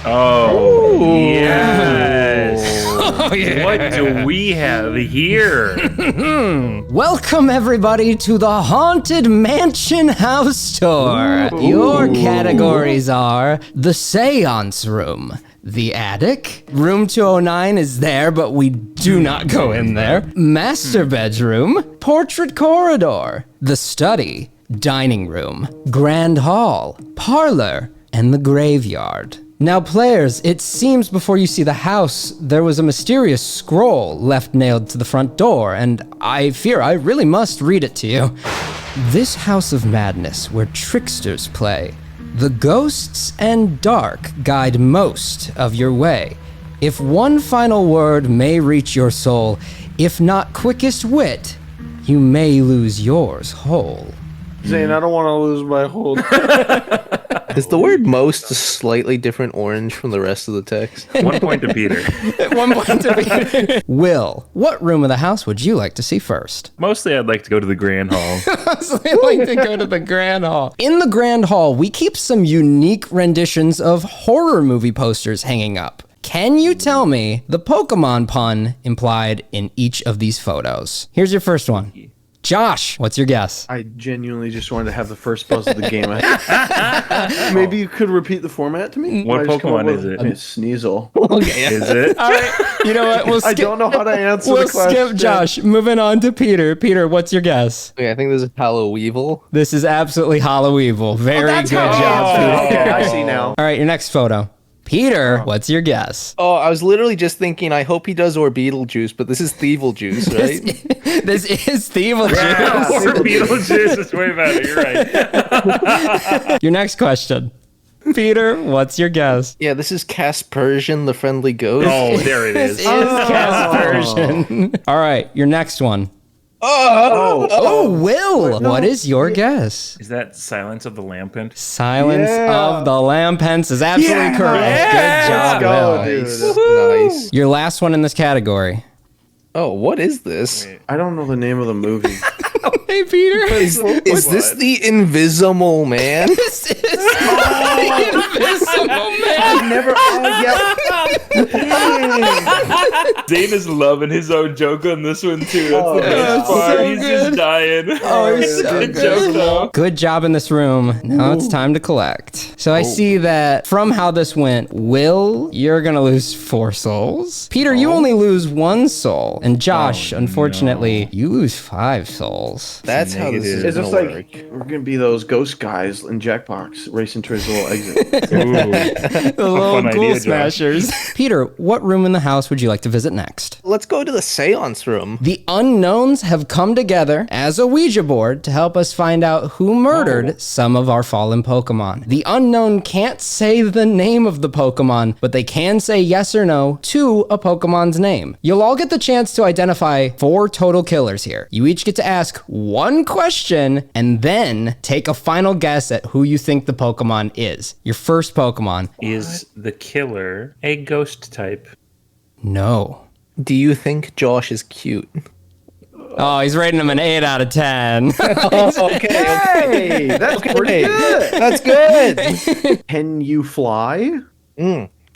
Oh, yes. Oh, yeah. What do we have here? Welcome, everybody, to the Haunted Mansion House Tour. Your categories are the Seance Room, the Attic, Room 209 is there, but we do not go in there, Master Bedroom, Portrait Corridor, the Study, Dining Room, Grand Hall, Parlor, and the Graveyard. Now, players, it seems before you see the house, there was a mysterious scroll left nailed to the front door, and I fear I really must read it to you. This house of madness where tricksters play, the ghosts and dark guide most of your way. If one final word may reach your soul, if not quickest wit, you may lose yours whole. Zane, I don't want to lose my hold. Is the word most a slightly different orange from the rest of the text? 1 point to Peter. 1 point to Peter. Will, what room of the house would you like to see first? Mostly I'd like to go to the Grand Hall. I like to go to the Grand Hall. In the Grand Hall, we keep some unique renditions of horror movie posters hanging up. Can you tell me the Pokemon pun implied in each of these photos? Here's your first one. Josh, what's your guess? I genuinely just wanted to have the first buzz of the game. Maybe you could repeat the format to me? What Pokemon is it? It's Sneasel. Okay. Is it? All right, you know what? We'll I don't know how to answer We'll the question. skip Josh. Moving on to Peter. Peter, what's your guess? Okay, I think this is Halloweevil. This is absolutely Holloweevil. Very good job, Peter. Okay, I see now. All right, your next photo. Peter, what's your guess? Oh, I was literally just thinking, I hope he does or Beetlejuice, but this is Thieveljuice, right? This is Thieveljuice. Yeah, or Beetlejuice is way better. You're right. Your next question. Peter, what's your guess? Yeah, this is Caspersian, the friendly ghost. Oh, there it is. This is Caspersian. All right, your next one. Oh, Will, what is your guess? Is that Silence of the Lampent? Silence Yeah. of the Lampents is absolutely Yeah. correct. Good job, Let's go, Will. dude. nice. Your last one in this category. Oh, what is this? I don't know the name of the movie. Hey, Peter. Is this the Invisible Man? This is the Invisible Man. Never. Zane is loving his own joke on this one, too. That's the yeah, best part. so He's good. just dying. Oh, he's so Good good. joke, though. Good job in this room. Now it's time to collect. So I see that from how this went, Will, you're going to lose 4 souls. Peter, you only lose 1 soul. And Josh, unfortunately, you lose 5 souls. That's how this Negative. is It's just gonna like work. we're gonna be those ghost guys in Jackbox racing to his little exit. Ooh. The little fun ghoul idea, Josh. smashers. Peter, what room in the house would you like to visit next? Let's go to the Seance Room. The unknowns have come together as a Ouija board to help us find out who murdered some of our fallen Pokemon. The unknown can't say the name of the Pokemon, but they can say yes or no to a Pokemon's name. You'll all get the chance to identify 4 total killers here. You each get to ask 1 question and then take a final guess at who you think the Pokemon is. Your first Pokemon. Is the killer a ghost type? No. Do you think Josh is cute? Oh, he's rating him an 8 out of 10. Okay, Hey, that's pretty good. that's good. Can you fly?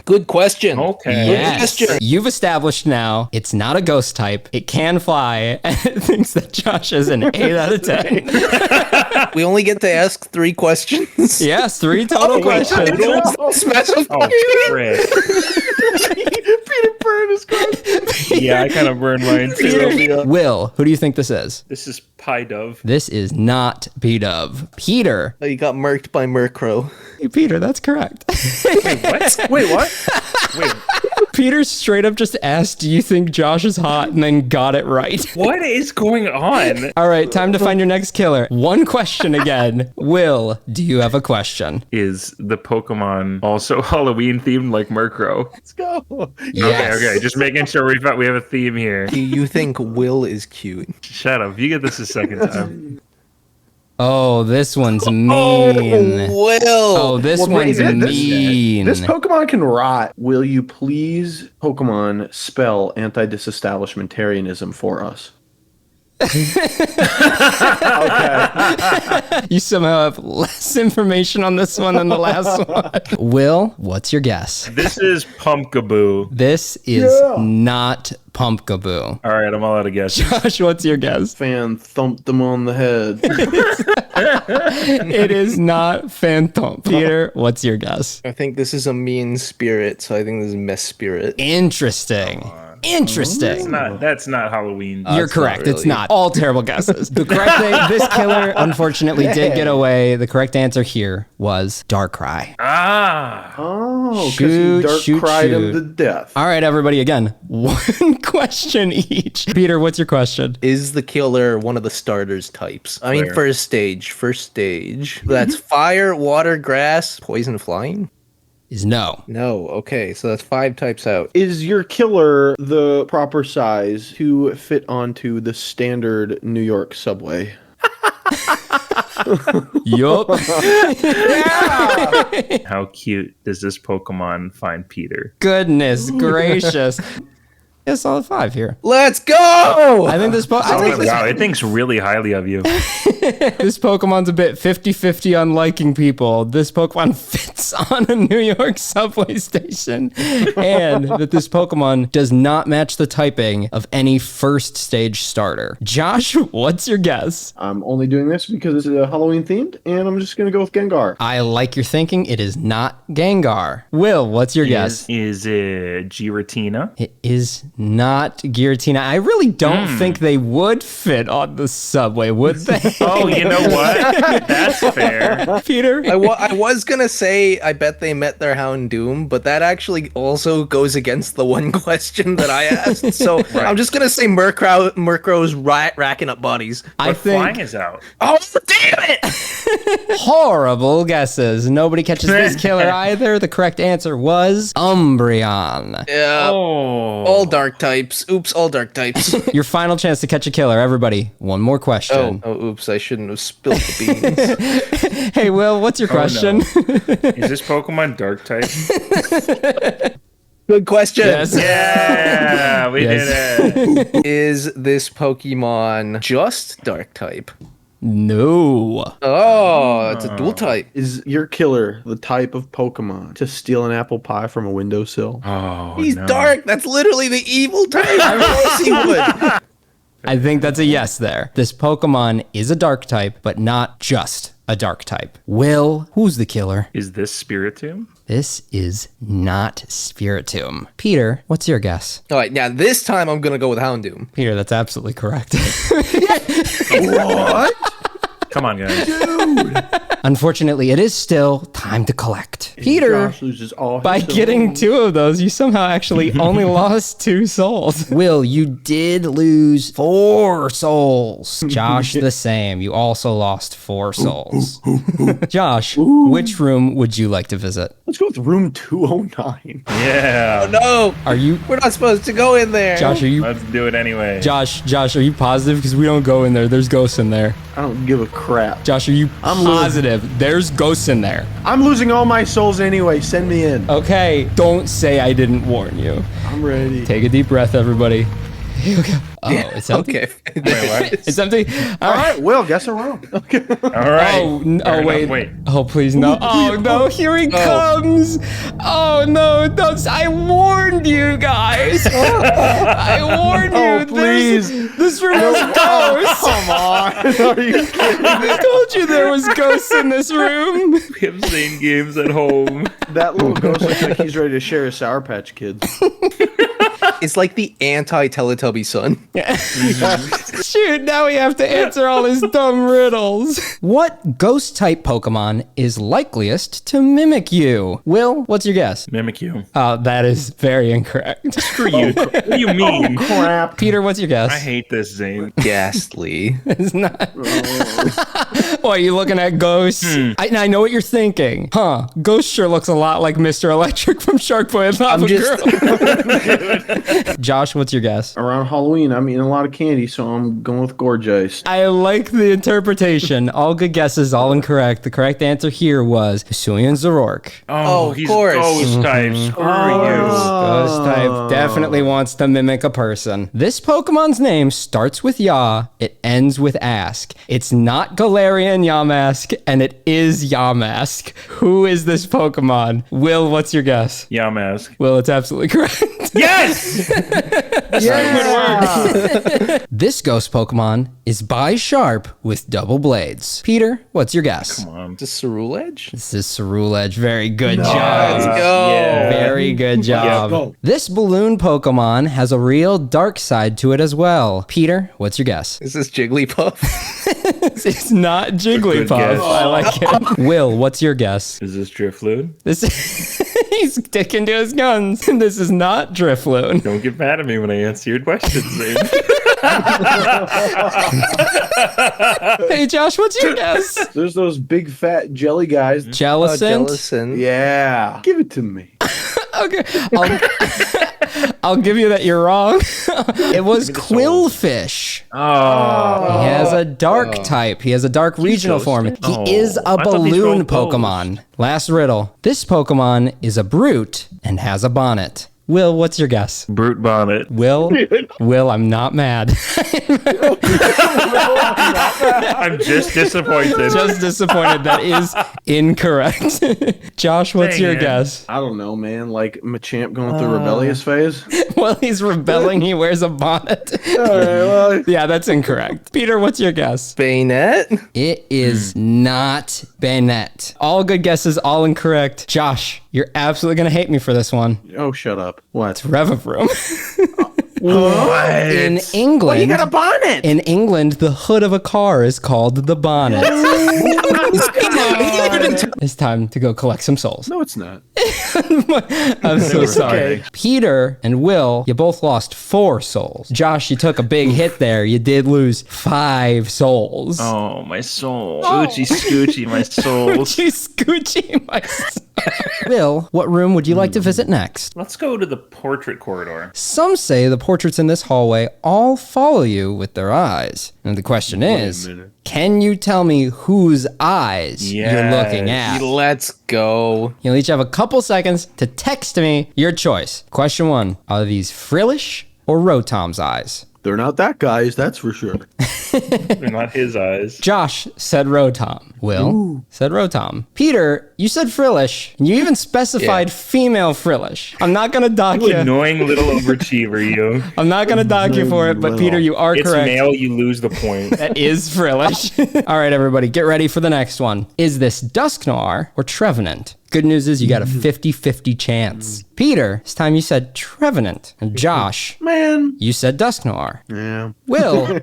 Good question. Okay. Yes. Question. You've established now it's not a ghost type. It can fly, and it thinks that Josh is an 8 out of 10. We only get to ask 3 questions. Yes, 3 total questions. Smash of Oh, Chris. Peter burned his question. Yeah, I kind of burned mine, too. Will, who do you think this is? This is Pie Dove. This is not P-Dove. Peter. Oh, you got murked by Murkrow. Hey, Peter, that's correct. What? Wait, what? Wait, Peter straight up just asked, do you think Josh is hot? And then got it right. what is going on? All right, time to find your next killer. 1 question again. Will, do you have a question? Is the Pokemon also Halloween themed like Murkrow? Let's go. Yes. Okay, just making sure we have a theme here. Do you think Will is cute? Shut up. You get this a second time. Oh, this one's mean. Will. Oh, this one's mean. This Pokemon can rot. Will you please, Pokemon, spell anti-disestablishmentarianism for us? Okay. You somehow have less information on this one than the last one. Will, what's your guess? This is Pumpkaboo. This is not Pumpkaboo. All right, I'm all out of guesses. Josh, what's your guess? Fan thumped them on the head. It is not Phantom. Peter, what's your guess? I think this is a mean spirit, so I think this is mess spirit. Interesting. Interesting. That's not Halloween. You're it's correct. not It's really. not. All terrible guesses. The correct thing, this killer unfortunately did get away. The correct answer here was Darkrai. Ah. Oh, because Shoot, he dark shoot, cried him shoot. to death. All right, everybody, again, one question each. Peter, what's your question? Is the killer one of the starters types? I mean, Where? first stage. That's fire, water, grass, poison, flying? Is no. No, okay, so that's 5 types out. Is your killer the proper size to fit onto the standard New York subway? Yup. How cute does this Pokemon find Peter? Goodness gracious. Yeah, solid 5 here. Let's go! I think this Wow, it thinks really highly of you. this Pokemon's a bit 50-50 on liking people. This Pokemon fits on a New York subway station. And that this Pokemon does not match the typing of any first stage starter. Josh, what's your guess? I'm only doing this because it's Halloween themed, and I'm just going to go with Gengar. I like your thinking. It is not Gengar. Will, what's your guess? Is it Giratina? It is not Giratina. I really don't think they would fit on the subway, would they? Oh, you know what? That's fair. Peter? I was gonna say I bet they met their Houndoom, but that actually also goes against the one question that I asked. So I'm just gonna say Murkrow's racking up bodies. I But flying think is out. Oh damn it! horrible guesses. Nobody catches this killer either. The correct answer was Umbreon. Yeah. Oh. All dark types. Oops, all dark types. Your final chance to catch a killer. Everybody, one more question. Oh, oops, I shouldn't have spilled the beans. Hey, Will, what's your question? Is this Pokemon dark type? Good question. Yes. Yeah, we did it. Is this Pokemon just dark type? No. Oh, it's a dual type. Is your killer the type of Pokemon to steal an apple pie from a windowsill? Oh, He's no. dark. That's literally the evil type. Of course he would. I think that's a yes there. This Pokemon is a dark type, but not just a dark type. Will, who's the killer? Is this Spiritomb? This is not Spiritomb. Peter, what's your guess? All right, now this time I'm gonna go with Houndoom. Peter, that's absolutely correct. What? Come on, guys. Unfortunately, it is still time to collect. Peter, Josh loses all his by souls. getting 2 of those, you somehow actually only lost 2 souls. Will, you did lose 4 souls. Josh, the same. You also lost 4 souls. Josh, which room would you like to visit? Let's go with room 209. Yeah. No, Are you, we're not supposed to go in there. Josh, are you, Let's do it anyway. Josh, are you positive? Because we don't go in there. There's ghosts in there. I don't give a crap. Josh, are you I'm positive? There's ghosts in there. I'm losing all my souls anyway. Send me in. Okay, don't say I didn't warn you. I'm ready. Take a deep breath, everybody. Here we go. Oh, it's empty. Okay. Wait, what? It's empty. All right, Will, guess I'm wrong. Okay. All right. Oh, Fair enough. wait. Wait. Oh, please, no. Oh, no. Here he comes. Oh, no. Don't. I warned you guys. I warned you. Oh, please. This room has ghosts. Come on. Are you kidding? I told you there was ghosts in this room. We have ZaneGames at home. That little ghost looks like he's ready to share his Sour Patch Kids. It's like the anti-Teletubby son. Shoot, now we have to answer all his dumb riddles. What ghost type Pokemon is likeliest to mimic you? Will, what's your guess? Mimikyu. Oh, that is very incorrect. Screw you. What do you mean? Crap. Peter, what's your guess? I hate this, Zane. Ghastly. It's not. What, are you looking at ghosts? I know what you're thinking. Huh, Ghost sure looks a lot like Mr. Electric from Shark Boy and Lava I'm just- Girl. Josh, what's your guess? Around Halloween, I'm eating a lot of candy, so I'm going with Gorgeous. I like the interpretation. All good guesses, all incorrect. The correct answer here was Hisuian Zorork. Oh, of he's course. ghost type. Screw Ghost type definitely wants to mimic a person. This Pokemon's name starts with Ya, it ends with Ask. It's not Galarian Yamask, and it is Yamask. Who is this Pokemon? Will, what's your guess? you. Yamask. Will, it's absolutely correct. Yes! This ghost Pokemon is Bisharp with double blades. Peter, what's your guess? Come on. Just Cerule Edge? This is Cerule Edge. Very good job. Let's go. Yeah. Very good job. go. This balloon Pokemon has a real dark side to it as well. Peter, what's your guess? Is this Jigglypuff? It's not Jigglypuff. guess. I like it. Will, what's your guess? Is this Drifloon? This he's sticking to his guns. This is not Drifloon. Don't get mad at me when I answer your questions, Zane. Hey Josh, what's your guess? There's those big fat jelly guys. Jellicent? Jellicent. Yeah. Give it to me. Okay. I'll give you that you're wrong. It was Quillfish. Oh. He has a dark type. He has a dark regional form. He Oh. is a I thought these were balloon all bows. Pokemon. Last riddle. This Pokemon is a brute and has a bonnet. Will, what's your guess? Brute bonnet. Will, I'm not mad. I'm just disappointed. Just disappointed. That is incorrect. Josh, what's Dang your it. guess? I don't know, man. Like Machamp going through rebellious phase. While he's rebelling, he wears a bonnet. All right, well, Yeah, that's incorrect. Peter, what's your guess? Bayonet? It is not Bayonet. All good guesses, all incorrect. Josh, you're absolutely going to hate me for this one. oh, shut up. What? Revavroom. What? In England, You got a bonnet. in England, the hood of a car is called the bonnet. It's time to go collect some souls. No, it's not. I'm so was sorry. okay. Peter and Will, you both lost 4 souls. Josh, you took a big hit there. You did lose 5 souls. Oh, my soul. Oochie scoochie, my soul. She's Scoochie, my son. Will, what room would you like to visit next? Let's go to the portrait corridor. Some say the portraits in this hallway all follow you with their eyes. And the question is, can you tell me whose eyes you're looking at? Let's go. You'll each have a couple seconds to text me your choice. Question 1, are these Frillish or Rotom's eyes? They're not that guy's, that's for sure. They're not his eyes. Josh said Rotom. Will said Rotom. Peter, you said Frillish. And you even specified female Frillish. I'm not going to dock You you. annoying little overachiever, you. I'm not going to dock you for it, but Peter, you are It's correct. male, you lose the point. That is Frillish. All right, everybody, get ready for the next one. Is this Dusknoir or Trevenant? Good news is you got a 50-50 chance. Peter, this time you said Trevenant. And Josh, Man. you said Dusknoir. Yeah. Will,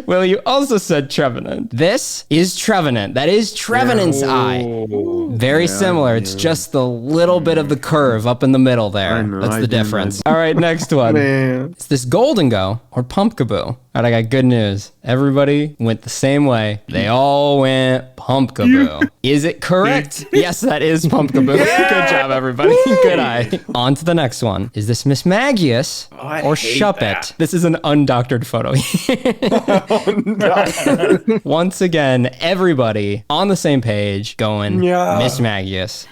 Will, you also said Trevenant. This is Trevenant. That is Trevenant's eye. Very similar. It's just the little bit of the curve up in the middle there. know, That's I the do know. difference. All right, next one. Man. Is this Golden Go or Pumpkaboo? All right, I got good news. Everybody went the same way. They all went Pumpkaboo. Is it correct? Yes, that is Pumpkaboo. Good job, everybody. Good eye. On to the next one. Is this Miss Magius or Shuppet? that. This is an undoctored photo. Once again, everybody on the same page going Miss Magius.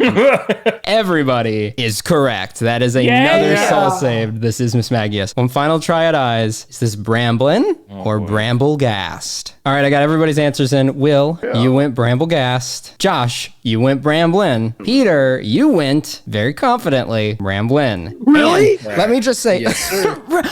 Everybody is correct. That is another soul saved. This is Miss Magius. One final try at eyes. Is this Bramblin or Bramblegast? All right, I got everybody's answers in. Will, you went Bramblegast. Josh, you went Bramblin. Peter, you went very confidently Bramblin. Really? And let me just say.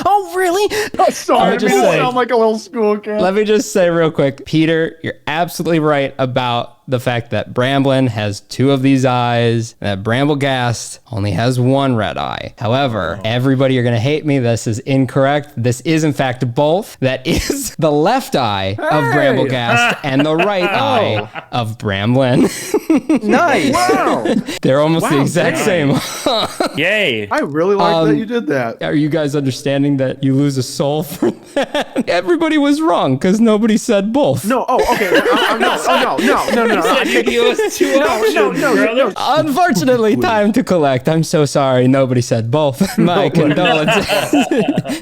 Oh, really? Sorry, just I say- sound like a little school kid. Let me just say real quick, Peter, you're absolutely right about the fact that Bramblin has 2 of these eyes, and that Bramblegast only has 1 red eye. However, everybody, you're going to hate me. This is incorrect. This is, in fact, both. That is the left eye of Bramblegast and the right eye of Bramblin. Nice. Wow. They're almost the Wow, exact dang. same. Yay. I really like that you did that. Are you guys understanding that you lose a soul for that? Everybody was wrong because nobody said both. No, okay. No. I think it was two options, brother. Unfortunately, time to collect. I'm so sorry. Nobody said both. My condolences.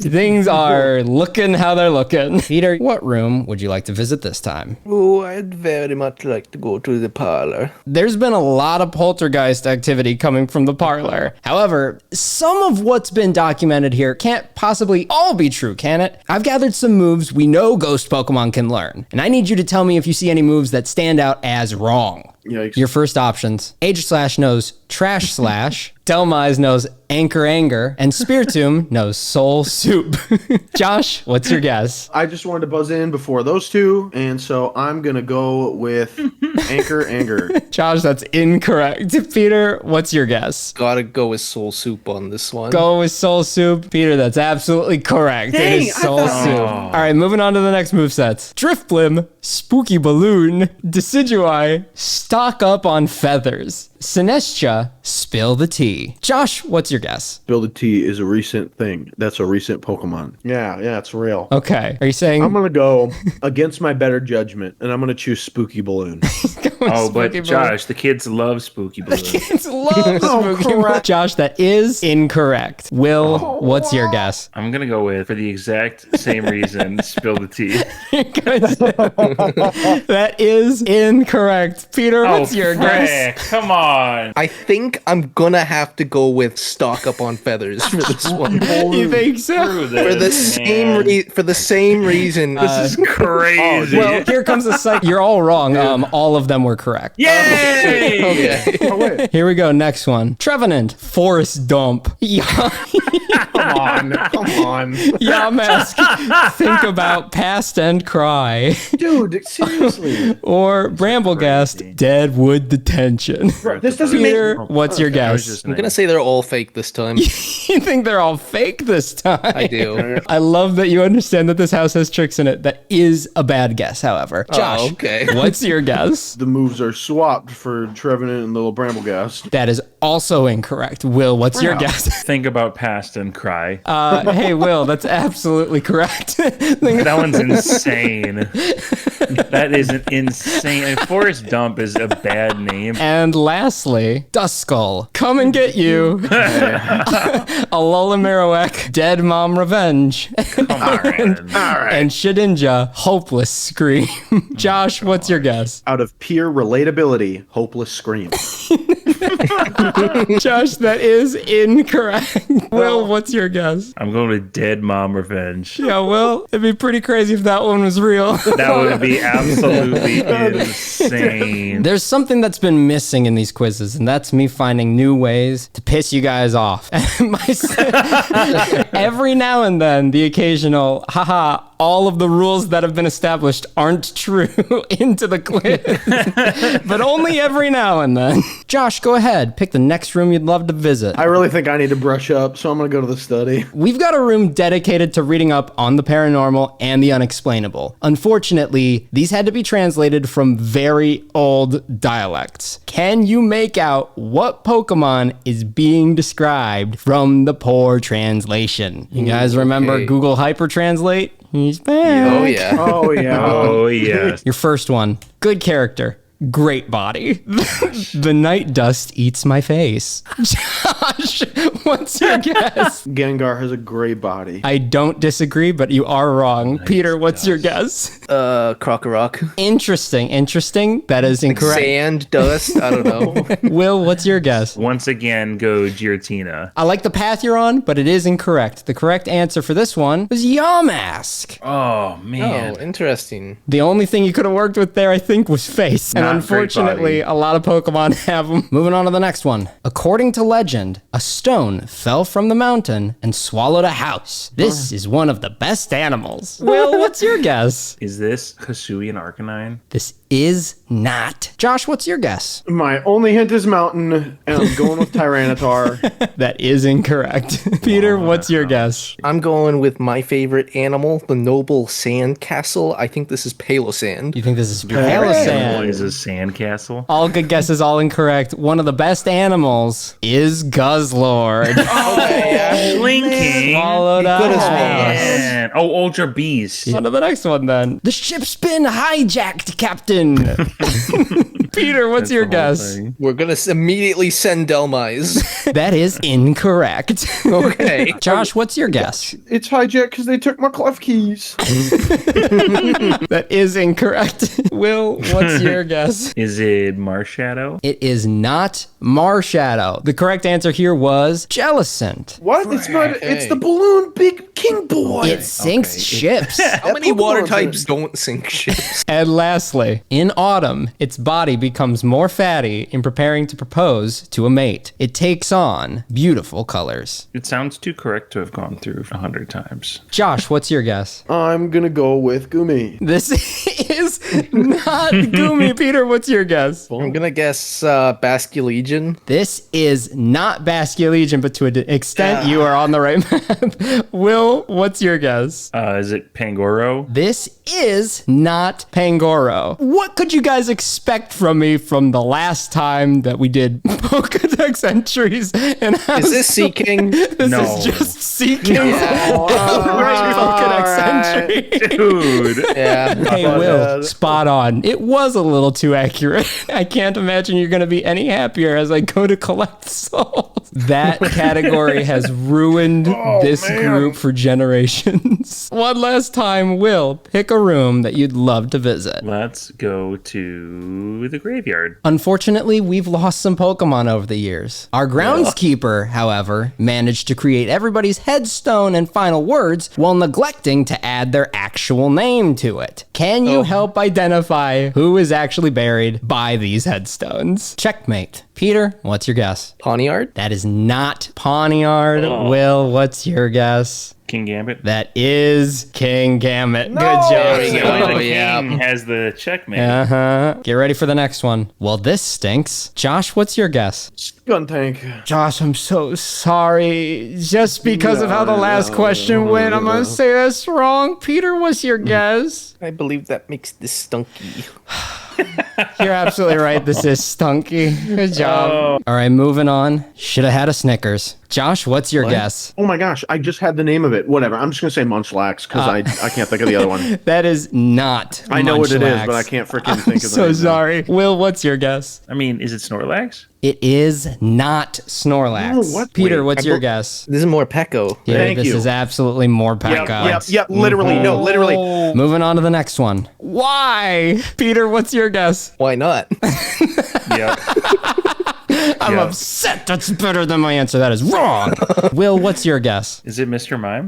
Things are looking how they're looking. Peter, what room would you like to visit this time? Oh, I'd very much like to go to the parlor. There's been a lot of poltergeist activity coming from the parlor. However, some of what's been documented here can't possibly all be true, can it? I've gathered some moves we know ghost Pokemon can learn, and I need you to tell me if you see any moves that stand out as wrong. Yikes. Your first options: Age knows Trash Slash, Delmise knows Anchor Anger, and Spiritomb knows Soul Soup. Josh, what's your guess? I just wanted to buzz in before those two, and so I'm gonna go with Anchor Anger. Josh, that's incorrect. Peter, what's your guess? Gotta go with Soul Soup on this one. Go with Soul Soup. Peter, that's absolutely correct. Dang, it is Soul Soup. All right, moving on to the next movesets. Drifblim, Spooky Balloon, Decidueye, Stock Up on Feathers, Sinestcha, Spill the Tea. Josh, what's your guess? Spill the Tea is a recent thing. That's a recent Pokemon. Yeah, it's real. Okay. Are you saying I'm gonna go against my better judgment, and I'm gonna choose Spooky Balloon. Oh, but Spooky Balloon? Josh, the kids love Spooky Balloon. Kids love Spooky Balloon. Josh, that is incorrect. Will, what's your guess? I'm gonna go with, for the exact same reason, Spill the Tea. That is incorrect. Peter, what's your guess? Come on. I think I'm gonna have to go with Stock Up on Feathers for this one. You think so? Screw For the this, same man. for the same reason. This is crazy. Well, here comes the site. You're all wrong. All of them were correct. Yay! Okay. Oh wait, Here we go. Next one. Trevenant, Forest Dump. come on, Yamask, Think About Past and Cry. dude, seriously. Or Bramblegast, Deadwood Detention. This doesn't make. Peter, what's your guess? I'm gonna say they're all fake this time. You think they're all fake this time? I do. I love that you understand that this house has tricks in it. That is a bad guess, however. Josh, Oh, okay. what's your guess? The moves are swapped for Trevenant and Little Bramblegast. That is also incorrect. Will, what's your guess? Think about past and cry. Hey, Will, that's absolutely correct. That one's insane. That is an insane. And Forest Dump is a bad name. And lastly, Duskull, Come and Get You. Alola Marowak, Dead Mom Revenge. Come on. And Shedinja, Hopeless Scream. Josh, what's your guess? Out of pure relatability, Hopeless Scream. Josh, that is incorrect. Will, what's your guess? I'm going with Dead Mom Revenge. Yeah, Will, it'd be pretty crazy if that one was real. That would be absolutely insane. There's something that's been missing in these quizzes, and that's me finding new ways to piss you guys off. Every now and then, the occasional, haha, all of the rules that have been established aren't true into the quiz. But only every now and then. Josh, go ahead. Pick the next room you'd love to visit. I really think I need to brush up, so I'm gonna go to the study. We've got a room dedicated to reading up on the paranormal and the unexplainable. Unfortunately, these had to be translated from very old dialects. Can you make out what Pokemon is being described from the poor translation? You guys remember okay. Google Hyper Translate? He's back. Oh yeah. Oh yeah. Oh, yes. Your first one. Good character. Great body. The night dust eats my face. Josh, what's your guess? Gengar has a gray body. I don't disagree, but you are wrong. Peter, what's your guess? Crocorock. Interesting. That is incorrect. Sand, dust, I don't know. Will, what's your guess? Once again, go Giratina. I like the path you're on, but it is incorrect. The correct answer for this one was Yamask. Oh, man. Oh, interesting. The only thing you could have worked with there, I think, was face. And Not great unfortunately, body. a lot of Pokemon have them. Moving on to the next one. According to legend, a stone fell from the mountain and swallowed a house. This is one of the best animals. Will, what's your guess? Is this Hisuian Arcanine? This is not. Josh, what's your guess? My only hint is mountain, and I'm going with Tyranitar. That is incorrect. Peter, what's your guess? I'm going with my favorite animal, the noble sand castle. I think this is Palosand. You think this is Animal Palosand? is a sandcastle. All good guesses, all incorrect. One of the best animals is Guzzlord. Slinking. Followed up. Man. Oh, Ultra Beast. On to the next one then. The ship's been hijacked, Captain. Peter, what's your guess? We're gonna immediately send Delmise. That is incorrect. Okay. Josh, what's your guess? It's hijacked because they took my clef keys. That is incorrect. Will, what's your guess? Is it Marshadow? It is not Marshadow. The correct answer here was Jellicent. What? It's not. It's the balloon big king boy. It sinks ships. How many water Pokemon's types don't sink ships? And lastly, in autumn, its body becomes more fatty in preparing to propose to a mate. It takes on beautiful colors. It sounds too correct to have gone through 100 times. Josh, what's your guess? I'm gonna go with Gumi. This is not Gumi. Peter, what's your guess? I'm gonna guess Basculegion. This is not Basculegion, but to an extent, you are on the right path. Will, what's your guess? Is it Pangoro? This is not Pangoro. What could you guys expect from me from the last time that we did Pokedex entries? And Is this Sea King? This No. is just seeking right Pokedex entry. Dude. Yeah. Hey, Will, spot on. It was a little too accurate. I can't imagine you're going to be any happier as I go to collect souls. That category has ruined this group for generations. One last time, Will, pick a room that you'd love to visit. Let's go to the graveyard. Unfortunately, we've lost some Pokemon over the years. Our groundskeeper, however, managed to create everybody's headstone and final words while neglecting to add their actual name to it. Can you help identify who is actually buried by these headstones? Checkmate. Peter, what's your guess? Pawniard? That is not Pawniard. Will, what's your guess? King Gambit. That is King Gambit. Good job. There we go. Only the yeah. king has the checkmate. Get ready for the next one. Well, this stinks. Josh, what's your guess? Gun tank. Josh, I'm so sorry. Just because of how the last question went, I'm going to say that's wrong. Peter, what's your guess? I believe that makes this stunky. You're absolutely right. This is stunky. Good job. All right, moving on. Should have had a Snickers. Josh, what's your guess? Oh my gosh, I just had the name of it. Whatever. I'm just gonna say Munchlax because I can't think of the other one. That is not I know what it is, Munchlax. but I can't freaking think of the So name. sorry. Will, what's your guess? I mean, is it Snorlax? It is not Snorlax. Oh, what? Peter, Wait, what's your guess? This is more Pecco. Yeah, Thank this you. is absolutely more Pekka. Yep, literally, no, literally. Moving on to the next one. Why? Peter, what's your guess? Why not? Yep. I'm upset. That's better than my answer. That is wrong. Will, what's your guess? Is it Mr. Mime?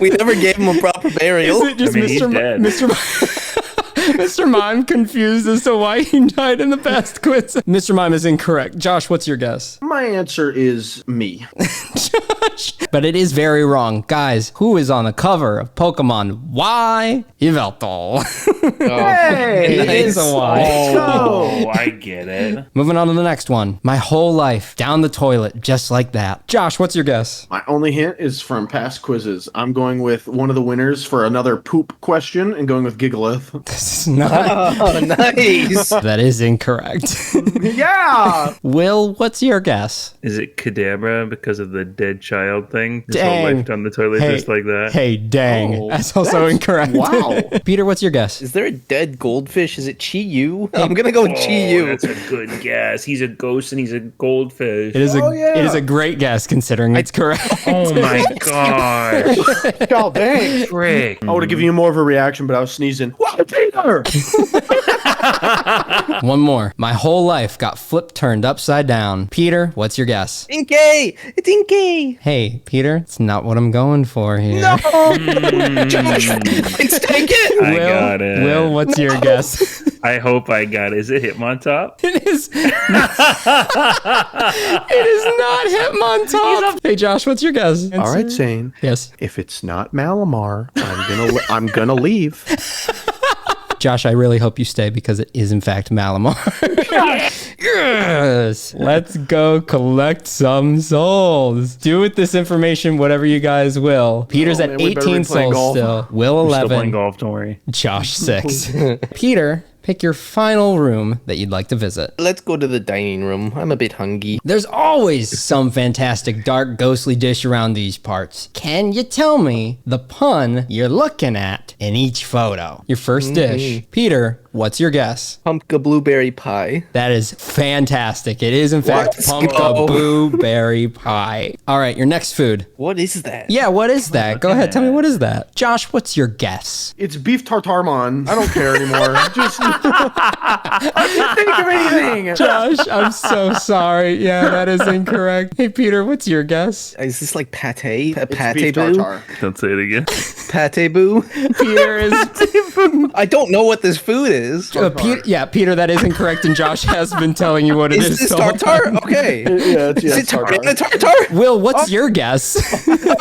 We never gave him a proper burial. Is it just I mean, he's dead. Mr. Mime confused as to why he died in the past quiz? Mr. Mime is incorrect. Josh, what's your guess? My answer is me. Josh. But it is very wrong. Guys, who is on the cover of Pokemon Y? Yveltal. Hey, It is a Y. Oh, I get it. Moving on to the next one. My whole life down the toilet, just like that. Josh, what's your guess? My only hint is from past quizzes. I'm going with one of the winners for another poop question and going with Gigalith. This is not. Oh, nice. That is incorrect. Yeah! Will, what's your guess? Is it Kadabra because of the dead child thing? His whole Dang. life down the toilet just like that. Hey, dang. Oh, that's also incorrect. wow. Peter, what's your guess? Is there a dead goldfish? Is it Chi-Yu? I'm gonna go with Oh, Chi-Yu. that's a good guess. He's a ghost and he's a goldfish. It is yeah. it is a great guess considering it's correct. Oh my gosh. Oh, dang. Frick. I would have given you more of a reaction, but I was sneezing. Wow, Peter! One more. My whole life got flipped turned upside down. Peter, what's your guess? Inkay! It's Inkay! Hey, Peter, it's not what I'm going for here. Josh, let's take it! I got it. Will, what's your guess? I hope I got it. Is it Hitmontop? It is. It is not Hitmontop. Hey, Josh, what's your guess? All right, Zane. Yes. If it's not Malamar, I'm gonna leave. Josh, I really hope you stay because it is in fact Malamar. Yes! Let's go collect some souls. Do with this information whatever you guys will. Peter's at man, we better be 18 playing souls golf. still. Will We're still playing 11. golf, don't worry. Josh 6. Peter, pick your final room that you'd like to visit. Let's go to the dining room. I'm a bit hungry. There's always some fantastic dark ghostly dish around these parts. Can you tell me the pun you're looking at in each photo? Your first dish. Peter, what's your guess? Pumpkin blueberry pie. That is fantastic. It is, in fact, Let's pumpkin go. blueberry pie. All right, your next food. What is that? Yeah, what is that? Go ahead, tell me what is that? Josh, what's your guess? It's beef tartarmon. I don't care anymore. Just I can't think of anything. Josh, I'm so sorry. Yeah, that is incorrect. Hey, Peter, what's your guess? Is this like pate? It's Pate beef boo? tartare. Don't say it again. Pate boo? Peter is... I don't know what this food is. Peter, that is incorrect, and Josh has been telling you what it is. Is this the whole tartare? time. Okay. Yeah, Is it it's tartare. tartare? Tartare? Will, what's your guess?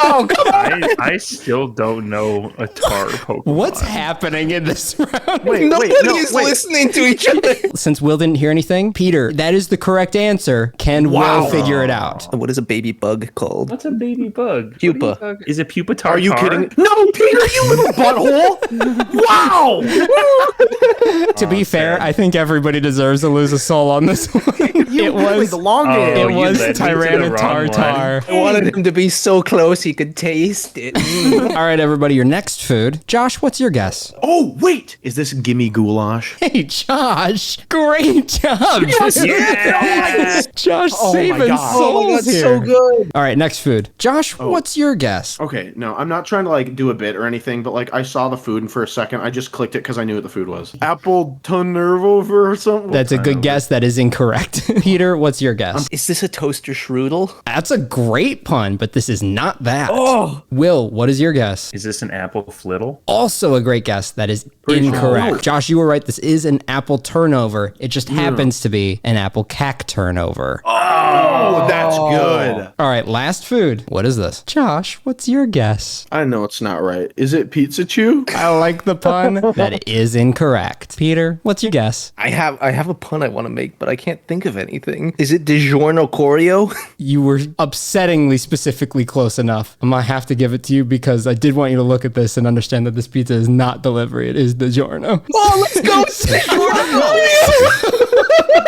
Oh, come on. I still don't know a tar Pokemon. What's happening in this round? Nobody is listening to each other. Since Will didn't hear anything, Peter, that is the correct answer. Can Will figure it out? What is a baby bug called? What's a baby bug? Pupa. Is it pupa tartar? Are you kidding? No, Peter, you little butthole! Wow! To be fair, I think everybody deserves to lose a soul on this one. It was the long Oh, game. it you was led me to the wrong Tyranitar. I wanted him to be so close he could taste it. All right, everybody, your next food. Josh, what's your guess? Oh, wait! Is this gimme goulash? Hey, Josh, great job. Yeah! Josh Oh my saving God. souls here. so good. All right, next food. Josh, what's your guess? Okay, no, I'm not trying to like do a bit or anything, but like I saw the food and for a second I just clicked it because I knew what the food was. Apple Tonervo or something. That's a good guess. That is incorrect. Peter, what's your guess? Is this a toaster strudel? That's a great pun, but this is not that. Oh. Will, what is your guess? Is this an apple flittle? Also a great guess. That is Pretty incorrect. sure. Josh, you were right. This is an apple turnover. It just happens to be an apple cack turnover. Oh, that's good. All right, last food. What is this? Josh, what's your guess? I know it's not right. Is it pizza chew? I like the pun. That is incorrect. Peter, what's your guess? I have a pun I want to make, but I can't think of anything. Is it DiGiorno Choreo? You were upsettingly specifically close enough. I might have to give it to you because I did want you to look at this and understand that this pizza is not delivery. It is DiGiorno. Oh, let's go! DiGiorno Choreo!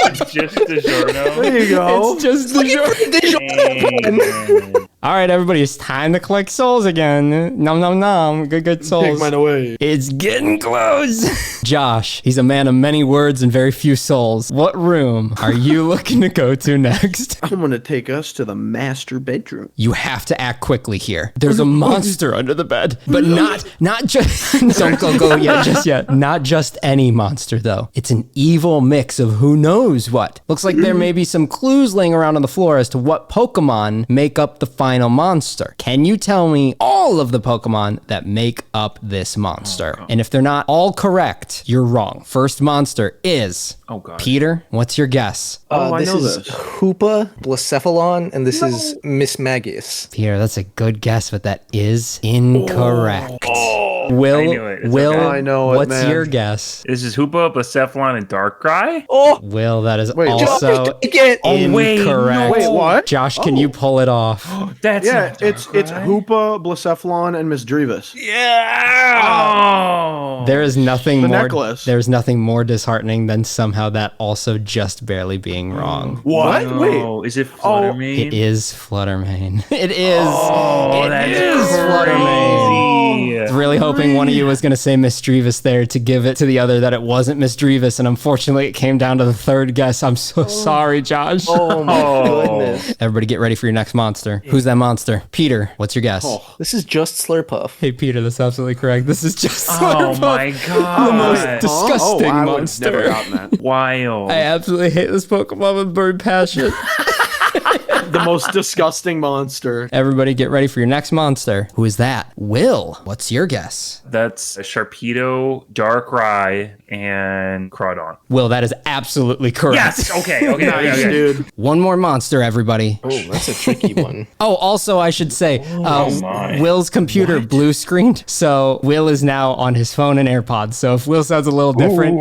It's just DiGiorno. There you go. It's just DiGiorno. DiGiorno pun. All right, everybody, it's time to collect souls again. Nom nom nom. Good souls. Take mine away. It's getting close. Josh, he's a man of many words and very few souls. What room are you looking to go to next? I'm gonna take us to the master bedroom. You have to act quickly here. There's a monster under the bed, but not just don't go yet just yet. Not just any monster though. It's an evil mix of who knows what. Looks like there may be some clues laying around on the floor as to what Pokemon make up the final monster. Can you tell me all of the Pokemon that make up this monster? And if they're not all correct, you're wrong. First monster is Peter, what's your guess? I This know is this. Hoopa, Blacephalon, and this is Miss Magus. Peter, that's a good guess, but that is incorrect. Will, I knew it. It's Will, okay. I know it, what's man. your guess? This is Hoopa, Blacephalon, and Darkrai? Oh, Will, that is Wait, also Josh, take it. wait, incorrect. no. Wait, what? Josh, can you pull it off? That's Yeah, not it's Darkrai. Hoopa, Blacephalon, and Miss Drevis. Oh. There is nothing The more. necklace. There's nothing more disheartening than somehow that also just barely being wrong. What? No. Wait. Is it Fluttermane? It is Fluttermane. It is. Oh, It that is is Fluttermane. I was crazy. really hoping one of you was going to say Miss Drevis there to give it to the other that it wasn't Miss Drevis, and unfortunately it came down to the third guess. I'm so sorry, Josh. Oh my goodness. Everybody get ready for your next monster. Who's that monster? Peter, what's your guess? This is just Slurpuff. Hey, Peter, that's absolutely correct. This is just Oh Slurpuff. my god. Disgusting I monster. Never gotten that. Wild. I absolutely hate this Pokemon with bird passion. The most disgusting monster. Everybody get ready for your next monster. Who is that? Will, what's your guess? That's a Sharpedo, Darkrai, and Crawdon. Will, that is absolutely correct. Yes. Okay. Nice, dude. One more monster, everybody. Oh, that's a tricky one. Oh, also, I should say, my. Will's computer blue screened, so Will is now on his phone and AirPods. So if Will sounds a little different,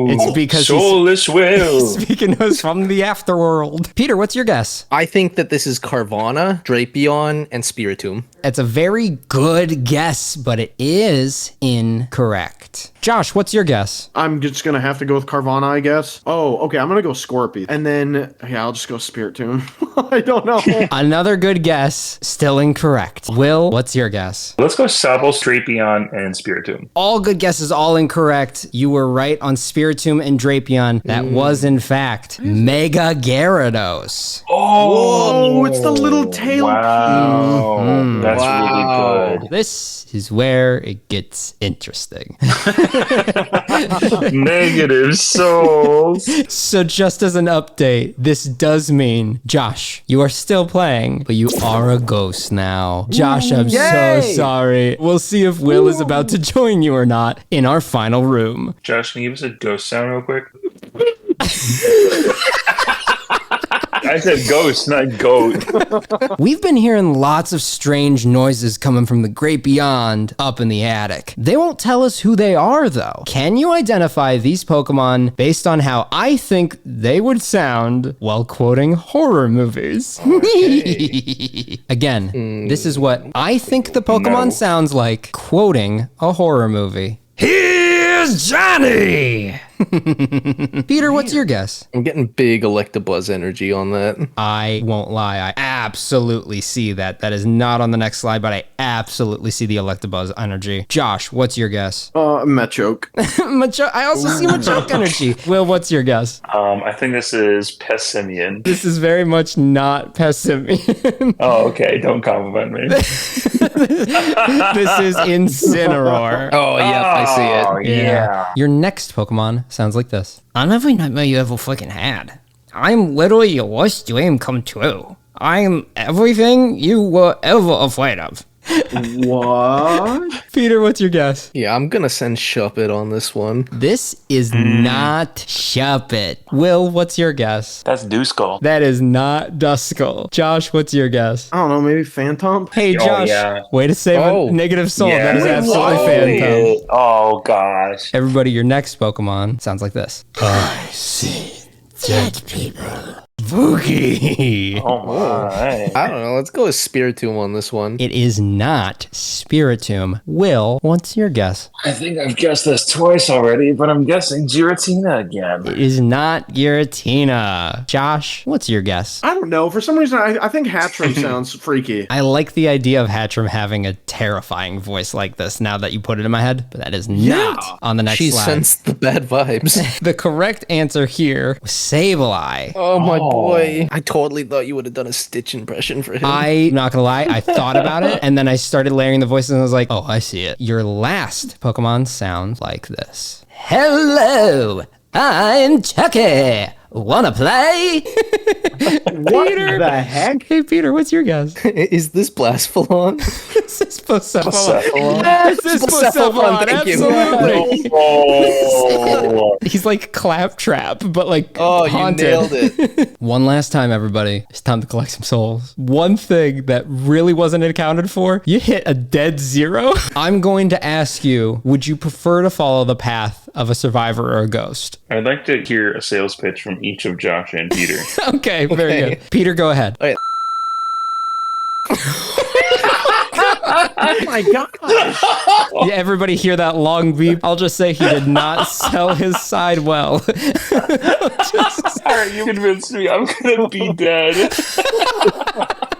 it's because Soulless Will. he's speaking to us from the afterworld. Peter, what's your guess? I think that this is Carvana, Drapion, and Spiritomb. It's a very good guess, but it is incorrect. Josh, what's your guess? I'm just gonna have to go with Carvana, I guess. Oh, okay, I'm gonna go Scorpy. And then, yeah, I'll just go Spiritomb. I don't know. Another good guess, still incorrect. Will, what's your guess? Let's go Sapple, Drapion, and Spiritomb. All good guesses, all incorrect. You were right on Spiritomb and Drapion. That was, in fact, Mega Gyarados. Oh, it's the little tail. Wow. That's really good. This is where it gets interesting. Negative souls. So just as an update, this does mean, Josh, you are still playing, but you are a ghost now. Josh, I'm so Yay! sorry. We'll see if Will is about to join you or not in our final room. Josh, can you give us a ghost sound real quick? I said ghost, not goat. We've been hearing lots of strange noises coming from the great beyond up in the attic. They won't tell us who they are, though. Can you identify these Pokemon based on how I think they would sound while quoting horror movies? Again, this is what I think the Pokemon sounds like quoting a horror movie. Here's Johnny! Peter, what's your guess? I'm getting big Electabuzz energy on that. I won't lie, I absolutely see that. That is not on the next slide, but I absolutely see the Electabuzz energy. Josh, what's your guess? Machoke. I also see Machoke energy. Will, what's your guess? I think this is Pessimian. This is very much not Pessimian. Oh, okay. Don't compliment me. This is Incineroar. Oh, yep, I see it. Yeah. Your next Pokemon sounds like this. I'm every nightmare you ever fucking had. I'm literally your worst dream come true. I'm everything you were ever afraid of. What? Peter, what's your guess? Yeah, I'm gonna send Shuppet on this one. This is not Shuppet. Will, what's your guess? That's Duskull. That is not Duskull. Josh, what's your guess? I don't know, maybe Phantom? Hey, Oh, Josh, yeah. way to save a negative soul. That is absolutely Phantom. Oh, gosh. Everybody, your next Pokemon sounds like this. I see dead people. Boogie. Oh, my. I don't know, let's go with Spiritomb on this one. It is not Spiritomb. Will, what's your guess? I think I've guessed this twice already, but I'm guessing Giratina again. It is not Giratina. Josh, what's your guess? I don't know. For some reason, I think Hatchram sounds freaky. I like the idea of Hatchram having a terrifying voice like this now that you put it in my head, but that is not on the next She slide. sensed the bad vibes. The correct answer here was Sableye. Oh my boy. I totally thought you would have done a Stitch impression for him. I'm not gonna lie, I thought about it, and then I started layering the voices, and I was like, oh, I see it. Your last Pokemon sounds like this. Hello, I'm Chucky. Wanna play? What Peter, the heck? Hey, Peter, what's your guess? Is this Blastphalon? This is Blacephalon. Yes, This is Blacephalon, Blacephalon, thank you. absolutely. Oh. He's like Claptrap, but like Oh, you haunted. nailed it. One last time, everybody. It's time to collect some souls. One thing that really wasn't accounted for, you hit a dead zero. I'm going to ask you, would you prefer to follow the path of a survivor or a ghost? I'd like to hear a sales pitch from each of Josh and Peter. Okay, very good. Peter, go ahead. Okay. Oh my god. Yeah, everybody hear that long beep? I'll just say he did not sell his side well. All right, you convinced me. I'm gonna be dead.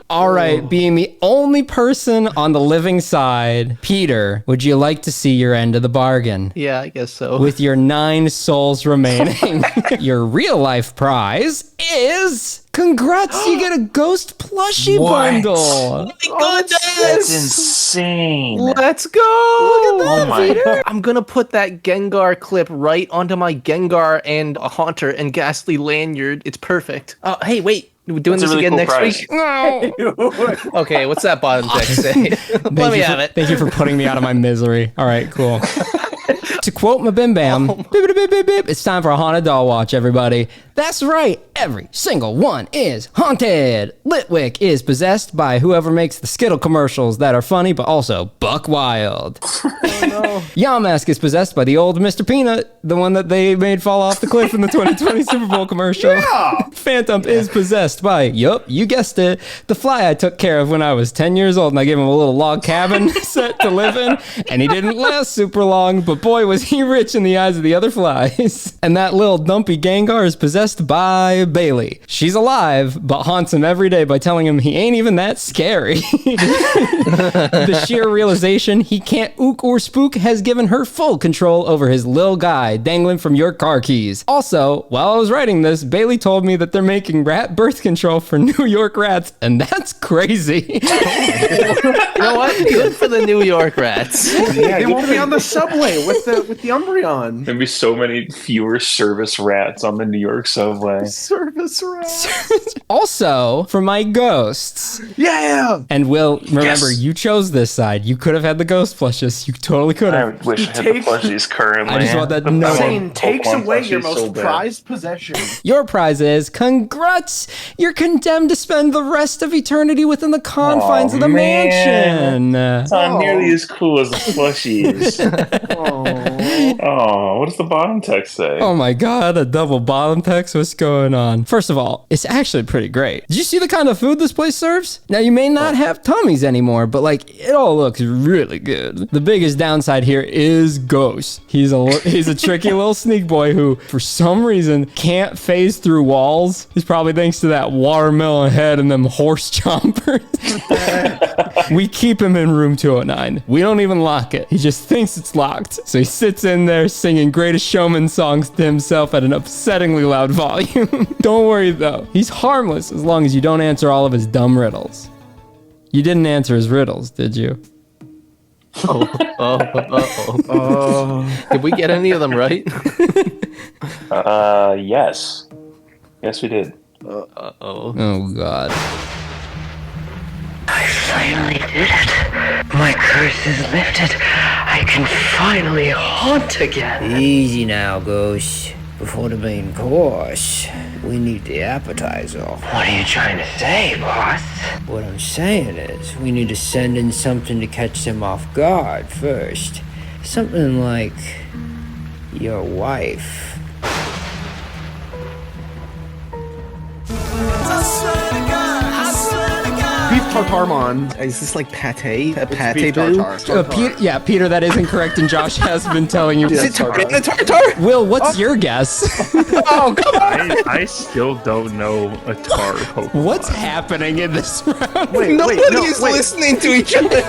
All right, being the only person on the living side, Peter, would you like to see your end of the bargain? Yeah, I guess so. With your 9 souls remaining, your real life prize is... Congrats, you get a ghost plushie bundle. That's insane. Let's go! Look at that, Oh my Peter. I'm gonna put that Gengar clip right onto my Gengar and a Haunter and Ghastly lanyard. It's perfect. Hey, wait. We're doing That's this a really again cool next prize. week? Okay, what's that bottom text say? Let me have it. Thank you for putting me out of my misery. All right, cool. To quote my Bim Bam, beep, beep, beep, beep, beep, it's time for a haunted doll watch, everybody. That's right, every single one is haunted. Litwick is possessed by whoever makes the Skittle commercials that are funny but also buck wild. Yamask is possessed by the old Mr. Peanut, the one that they made fall off the cliff in the 2020 Super Bowl commercial. Phantom is possessed by, yup, you guessed it, the fly I took care of when I was 10 years old and I gave him a little log cabin set to live in, and he didn't last super long, but boy was he rich in the eyes of the other flies. And that little dumpy Gengar is possessed by Bailey. She's alive, but haunts him every day by telling him he ain't even that scary. The sheer realization he can't ook or spook has given her full control over his lil guy dangling from your car keys. Also, while I was writing this, Bailey told me that they're making rat birth control for New York rats, and that's crazy. You know what? Good for the New York rats. Yeah, they won't be on the subway with the Umbreon. There'd be so many fewer service rats on the New York subway. Service rats. Also, for my ghosts. Yeah. And Will, remember, Yes. you chose this side. You could have had the ghost plushes. You totally could I have. wish I had the Takes- plushies currently. I just want that to know. Zane takes Pokemon away your plushies most so bad. prized possession. Your prize is, congrats! You're condemned to spend the rest of eternity within the confines Aw, of the man. mansion. It's not nearly as cool as the plushies. Oh. Oh, what does the bottom text say? Oh my god, a double bottom text? What's going on? First of all, it's actually pretty great. Did you see the kind of food this place serves? Now, you may not have tummies anymore, but like, it all looks really good. The biggest downside here is Ghost. He's a tricky little sneak boy who, for some reason, can't phase through walls. He's probably thanks to that watermelon head and them horse chompers. We keep him in room 209. We don't even lock it. He just thinks it's locked. So he sits in there singing Greatest Showman songs to himself at an upsettingly loud volume. Don't worry though. He's harmless as long as you don't answer all of his dumb riddles. You didn't answer his riddles, did you? Did we get any of them right? Yes. Yes, we did. Oh god. I finally did it. My curse is lifted. I can finally haunt again. Easy now, Ghost. Before the main course, we need the appetizer. What are you trying to say, boss? What I'm saying is, we need to send in something to catch them off guard first. Something like your wife. Beef tartarmon. Is this like pate? A Beef pate boo? tartar. Peter, that is incorrect, and Josh has been telling you. Is it tartar? Tartar? Will, what's your guess? Oh, come on! I still don't know a tar Pokemon. What's happening in this round? Wait, Nobody wait, no, is wait. listening to each other.